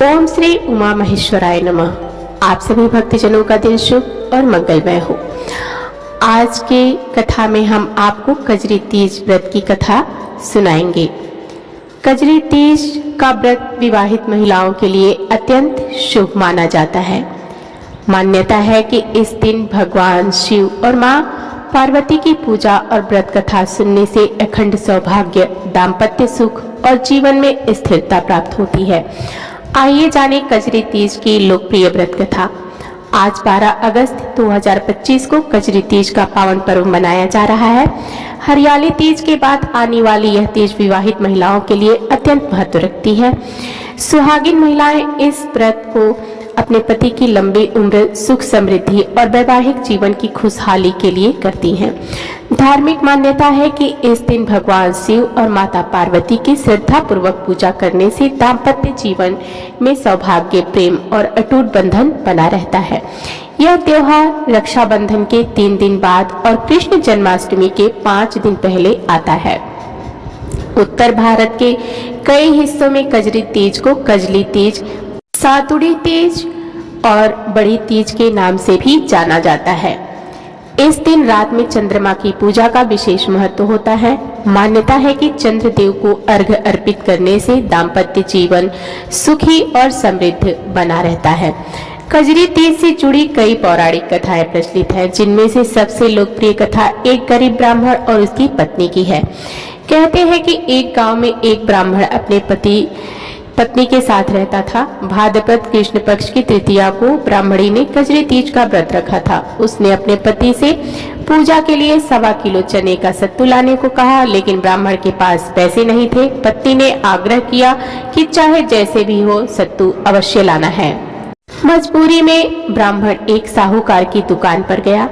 ओम श्री उमा महेश्वराय नमः। आप सभी भक्तजनों का दिन शुभ और मंगलमय हो। आज के कथा में हम आपको कजरी तीज व्रत की कथा सुनाएंगे। कजरी तीज का व्रत विवाहित महिलाओं के लिए अत्यंत शुभ माना जाता है। मान्यता है कि इस दिन भगवान शिव और मां पार्वती की पूजा और व्रत कथा सुनने से अखंड सौभाग्य, दाम्पत्य सुख और जीवन में स्थिरता प्राप्त होती है। आइए जाने कजरी तीज की लोकप्रिय व्रत कथा। आज 12 अगस्त 2025 को कजरी तीज का पावन पर्व मनाया जा रहा है। हरियाली तीज के बाद आने वाली यह तीज विवाहित महिलाओं के लिए अत्यंत महत्व रखती है। सुहागिन महिलाएं इस व्रत को अपने पति की लंबी उम्र, सुख समृद्धि और वैवाहिक जीवन की खुशहाली के लिए करती हैं। धार्मिक मान्यता है कि इस दिन भगवान शिव और माता पार्वती की श्रद्धा पूर्वक पूजा करने से दाम्पत्य जीवन में सौभाग्य, प्रेम और अटूट बंधन बना रहता है। यह त्योहार रक्षाबंधन के 3 दिन बाद और कृष्ण जन्माष्टमी के 5 दिन पहले आता है। उत्तर भारत के कई हिस्सों में कजरी तीज को कजली तीज, सातुड़ी तीज और बड़ी तीज के नाम से भी जाना जाता है। इस दिन रात में चंद्रमा की पूजा का विशेष महत्व होता है। मान्यता है कि चंद्रदेव को अर्घ्य अर्पित करने से दाम्पत्य जीवन सुखी और समृद्ध बना रहता है। कजरी तीज से जुड़ी कई पौराणिक कथाएं प्रचलित हैं, जिनमें से सबसे लोकप्रिय कथा एक गरीब ब्राह्मण और उसकी पत्नी की है। कहते हैं कि एक गांव में एक ब्राह्मण अपने पत्नी के साथ रहता था। भाद्रपद कृष्ण पक्ष की तृतीया को ब्राह्मणी ने कजरी तीज का व्रत रखा था। उसने अपने पति से पूजा के लिए 1.25 किलो चने का सत्तू लाने को कहा, लेकिन ब्राह्मण के पास पैसे नहीं थे। पत्नी ने आग्रह किया कि चाहे जैसे भी हो सत्तू अवश्य लाना है। मजबूरी में ब्राह्मण एक साहूकार की दुकान पर गया।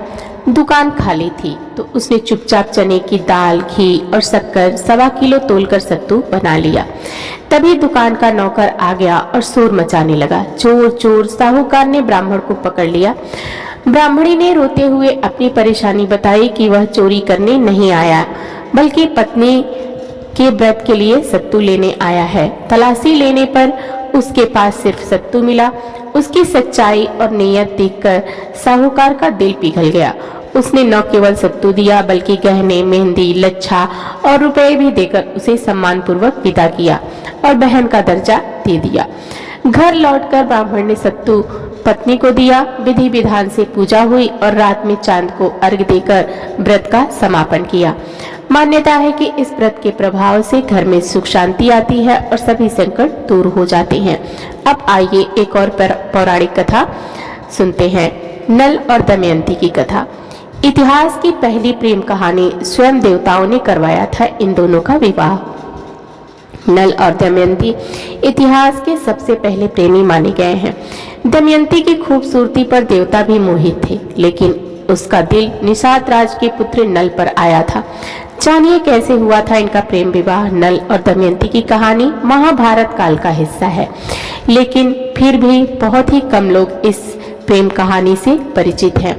दुकान खाली थी तो उसने चुपचाप चने की दाल, घी और शक्कर 1.25 किलो तोलकर सत्तू बना लिया। तभी दुकान का नौकर आ गया और शोर मचाने लगा। चोर चोर! साहूकार ने ब्राह्मण को पकड़ लिया। ब्राह्मणी ने रोते हुए अपनी परेशानी बताई कि वह चोरी करने नहीं आया, बल्कि पत्नी के व्रत के लिए सत्तू लेने आया है। तलाशी लेने पर उसके पास सिर्फ सत्तू मिला। उसकी सच्चाई और नीयत देखकर साहूकार का दिल पिघल गया। उसने न केवल सत्तू दिया, बल्कि गहने, मेहंदी, लच्छा और रुपए भी देकर उसे सम्मान पूर्वक विदा किया और बहन का दर्जा दे दिया। घर लौटकर ब्राह्मण ने सत्तू पत्नी को दिया। विधि विधान से पूजा हुई और रात में चांद को अर्घ्य देकर व्रत का समापन किया। मान्यता है कि इस व्रत के प्रभाव से घर में सुख शांति आती है और सभी संकट दूर हो जाते हैं। अब आइए एक और पौराणिक कथा सुनते हैं, नल और दमयंती की कथा। इतिहास की पहली प्रेम कहानी स्वयं देवताओं ने करवाया था इन दोनों का विवाह। नल और दमयंती इतिहास के सबसे पहले प्रेमी माने गए हैं। दमयंती की खूबसूरती पर देवता भी मोहित थे, लेकिन उसका दिल निषाद राज के पुत्र नल पर आया था। जानिए कैसे हुआ था इनका प्रेम विवाह। नल और दमयंती की कहानी महाभारत काल का हिस्सा है, लेकिन फिर भी बहुत ही कम लोग इस प्रेम कहानी से परिचित हैं।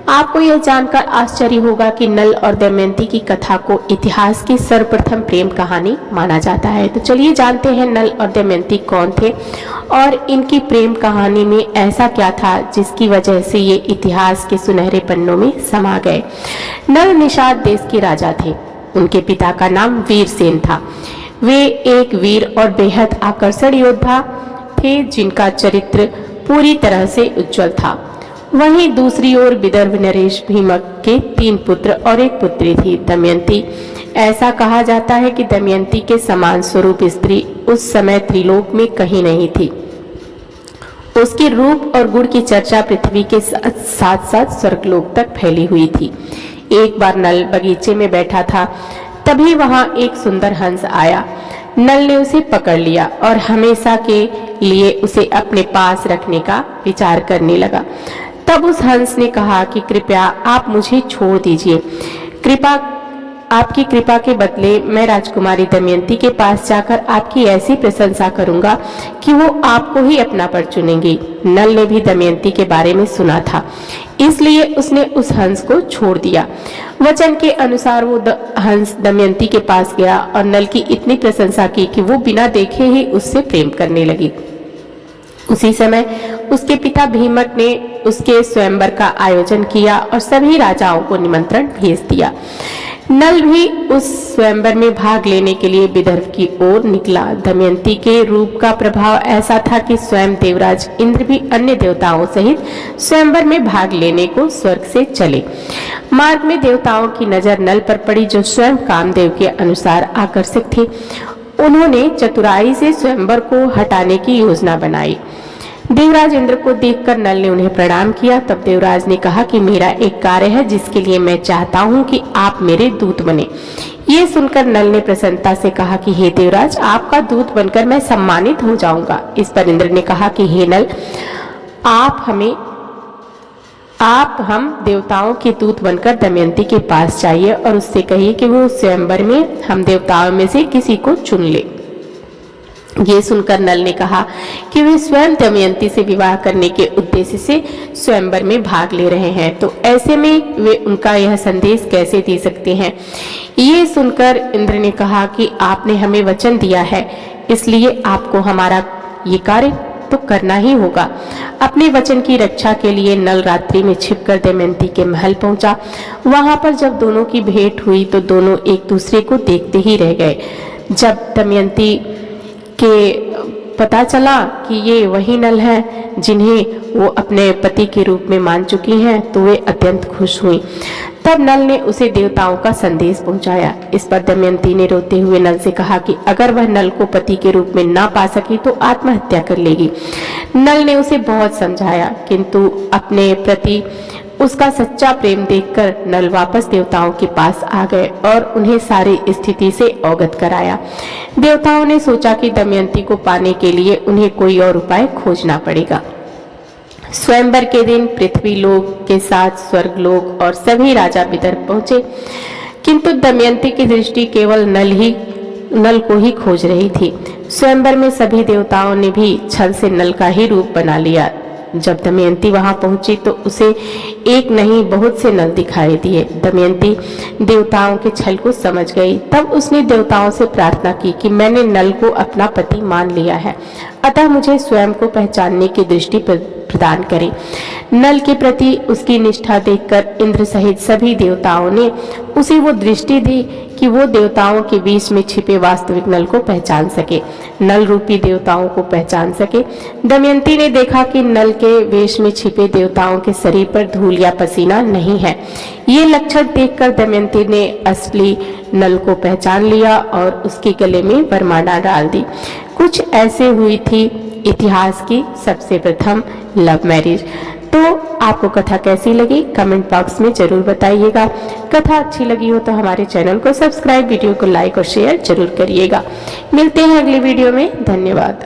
आपको यह जानकर आश्चर्य होगा कि नल और दमयंती की कथा को इतिहास की सर्वप्रथम प्रेम कहानी माना जाता है। तो चलिए जानते हैं नल और दमयंती कौन थे और इनकी प्रेम कहानी में ऐसा क्या था जिसकी वजह से ये इतिहास के सुनहरे पन्नों में समा गए। नल निषाद देश के राजा थे। उनके पिता का नाम वीरसेन था। वे एक वीर और बेहद आकर्षण योद्धा थे, जिनका चरित्र पूरी तरह से उज्जवल था। वहीं दूसरी ओर विदर्भ नरेश भीमक के 3 पुत्र और एक पुत्री थी, दमयंती। ऐसा कहा जाता है कि दमयंती के समान स्वरूप स्त्री उस समय त्रिलोक में कहीं नहीं थी। उसके रूप और गुण की चर्चा पृथ्वी के साथ साथ स्वर्गलोक तक फैली हुई थी। एक बार नल बगीचे में बैठा था, तभी वहां एक सुंदर हंस आया। नल ने उसे पकड़ लिया और हमेशा के लिए उसे अपने पास रखने का विचार करने लगा। तब उस हंस ने कहा कि कृपया आप मुझे छोड़ दीजिए। आपकी कृपा के बदले मैं राजकुमारी दमयंती के पास जाकर आपकी ऐसी प्रशंसा करूंगा कि वो आपको ही अपना पर चुनेंगी। नल ने भी दमयंती के बारे में सुना था, इसलिए उसने उस हंस को छोड़ दिया। वचन के अनुसार वो हंस दमयंती के पास गया और नल की इतनी प्रशंसा की कि वो बिना देखे ही उससे प्रेम करने लगी। उसी समय उसके पिता भीमक ने उसके स्वयंवर का आयोजन किया और सभी राजाओं को निमंत्रण भेज दिया। नल भी उस स्वयंवर में भाग लेने के लिए विदर्भ की ओर निकला। दमयंती के रूप का प्रभाव ऐसा था कि स्वयं देवराज इंद्र भी अन्य देवताओं सहित स्वयंवर में भाग लेने को स्वर्ग से चले। मार्ग में देवताओं की नजर नल पर पड़ी, जो स्वयं कामदेव के अनुसार आकर्षित थे। उन्होंने चतुराई से स्वयंवर को हटाने की योजना बनाई। देवराज इंद्र को देखकर नल ने उन्हें प्रणाम किया। तब देवराज ने कहा कि मेरा एक कार्य है जिसके लिए मैं चाहता हूं कि आप मेरे दूत बने। ये सुनकर नल ने प्रसन्नता से कहा कि हे देवराज, आपका दूत बनकर मैं सम्मानित हो जाऊंगा। इस पर इंद्र ने कहा कि हे नल, आप हम देवताओं के दूत बनकर दमयंती के पास जाइए और उससे कहिए कि वो स्वयंवर में हम देवताओं में से किसी को चुन ले। ये सुनकर नल ने कहा कि वे स्वयं दमयंती से विवाह करने के उद्देश्य से स्वयंवर में भाग ले रहे हैं, तो ऐसे में वे उनका यह संदेश कैसे दे सकते हैं। ये सुनकर इंद्र ने कहा कि आपने हमें वचन दिया है, इसलिए आपको हमारा ये कार्य तो करना ही होगा। अपने वचन की रक्षा के लिए नल रात्रि में छिपकर दमयंती के महल पहुंचा। वहां पर जब दोनों की भेंट हुई तो दोनों एक दूसरे को देखते ही रह गए। जब दमयंती के पता चला कि ये वही नल हैं जिन्हें वो अपने पति के रूप में मान चुकी हैं, तो वे अत्यंत खुश हुई। तब नल ने उसे देवताओं का संदेश पहुंचाया। इस पर दमयंती ने रोते हुए नल से कहा कि अगर वह नल को पति के रूप में ना पा सकी तो आत्महत्या कर लेगी। नल ने उसे बहुत समझाया, किंतु अपने प्रति उसका सच्चा प्रेम देखकर नल वापस देवताओं के पास आ गए और उन्हें सारी स्थिति से अवगत कराया। देवताओं ने सोचा कि दमयंती को पाने के लिए उन्हें कोई और उपाय खोजना पड़ेगा। स्वयंवर के दिन पृथ्वी लोक के साथ स्वर्ग लोक और सभी राजा विदर्भ पहुंचे, किंतु दमयंती की दृष्टि केवल नल को ही खोज रही थी। स्वयंवर में सभी देवताओं ने भी छल से नल का ही रूप बना लिया। जब दमयंती वहां पहुंची तो उसे एक नहीं बहुत से नल दिखाई दिए। दमयंती देवताओं के छल को समझ गई। तब उसने देवताओं से प्रार्थना की कि मैंने नल को अपना पति मान लिया है, अतः मुझे स्वयं को पहचानने की दृष्टि प्रदान करें। नल के प्रति उसकी निष्ठा देखकर इंद्र सहित सभी देवताओं ने उसे वो दृष्टि दी कि वो देवताओं के बीच में छिपे वास्तविक नल को पहचान सके, नल रूपी देवताओं को पहचान सके। दमयंती ने देखा कि नल के वेश में छिपे देवताओं के शरीर पर धूल या पसीना नहीं है। ये लक्षण देखकर दमयंती ने असली नल को पहचान लिया और उसके गले में वरमाला डाल दी। कुछ ऐसे हुई थी इतिहास की सबसे प्रथम लव मैरिज। तो आपको कथा कैसी लगी कमेंट बॉक्स में जरूर बताइएगा। कथा अच्छी लगी हो तो हमारे चैनल को सब्सक्राइब, वीडियो को लाइक और शेयर जरूर करिएगा। मिलते हैं अगली वीडियो में। धन्यवाद।